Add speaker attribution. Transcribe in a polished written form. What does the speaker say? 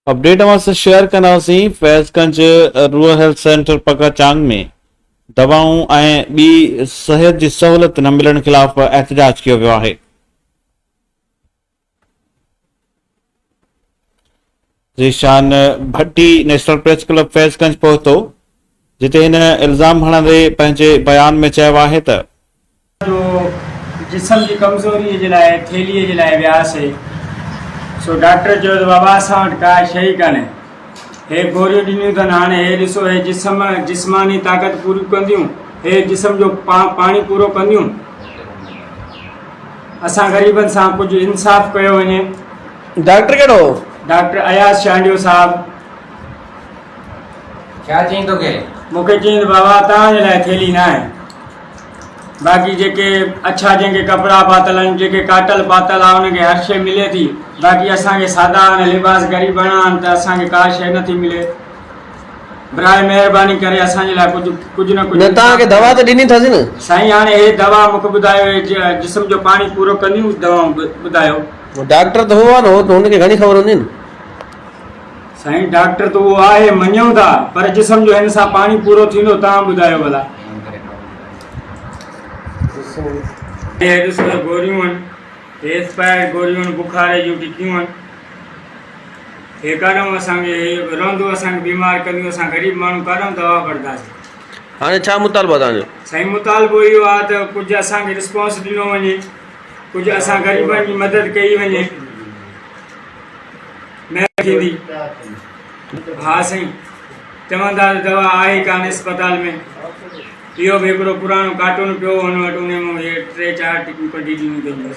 Speaker 1: Update से share कंदासीं। फैज़गंज rural health centre पकाचांग में दवाऊं ऐं ॿी सिहत जी सहूलियत न मिलण खिलाफ़ एहतजाज कियो वियो आहे। ज़ीशान भट्टी नेशनल प्रेस क्लब फैज़गंज पहुतो, जिते हिन इल्ज़ाम हणंदे पंहिंजे बयान में चयो आहे त
Speaker 2: जो जिस्म की कमज़ोरी जे लाइ थेलीअ जे लाइ वियासीं, सो डॉक्टर चयो त बाबा असां वटि का शइ कान्हे, हे गोरियूं ॾिनियूं अथनि, हाणे हे ॾिसो हे जिस्मानी ताक़त पूरी कंदियूं, हे जिस्म जो पाणी पूरो कंदियूं। असां ग़रीबनि सां कुझु इंसाफ़ कयो वञे।
Speaker 3: डॉक्टर कहिड़ो?
Speaker 2: डॉक्टर अयाज़ शांडियो साहब
Speaker 4: क्या चई तोखे?
Speaker 2: मूंखे चई त बाबा तव्हांजे लाइ थेली न आहे, बाक़ी जेके अच्छा जंहिंखे कपिड़ा पातल आहिनि, जेके काटल पातल आहे उनखे हर शइ मिले थी, बाक़ी असांखे सादा लिबास ग़रीबाणा आहिनि त असांखे का शइ नथी मिले। बराए महिरबानी करे असांजे लाइ कुझु न कुझु।
Speaker 3: न तव्हांखे दवा त ॾिनी अथसि न
Speaker 2: साईं? हाणे हे दवा मूंखे ॿुधायो, हे जिस्म जो पाणी पूरो कंदियूं दवाऊं ॿुधायो।
Speaker 3: डॉक्टर त हुआ न, त हुनखे घणी ख़बर हूंदी न। साईं
Speaker 2: डॉक्टर त उहो आहे, मञूं था, पर जिस्म जो हिन सां पाणी पूरो थींदो? तव्हां ॿुधायो भला। हे ॾिसो गोरियूं आहिनि, हे एक्सपायर्ड गोरियूं आहिनि, बुखार जूं टिकियूं आहिनि, हे काॾूं असांखे रहंदो, असांखे बीमार कंदियूं, असां ग़रीब माण्हू काॾूं दवा वठंदासीं।
Speaker 3: हाणे छा मुतालबो आहे तव्हांजो?
Speaker 2: साईं मुतालबो इहो आहे त कुझु असांखे रिस्पॉन्स ॾिनो वञे, कुझु असां ग़रीबनि जी मदद कई वञे, महिर थींदी। हा साईं, चवंदा दवा आहे कान अस्पताल में, इहो बि हिकिड़ो पुराणो कार्टून पियो हुन वटि, उन मां 3-4 टिकियूं कढी ॾिनियूं अथई।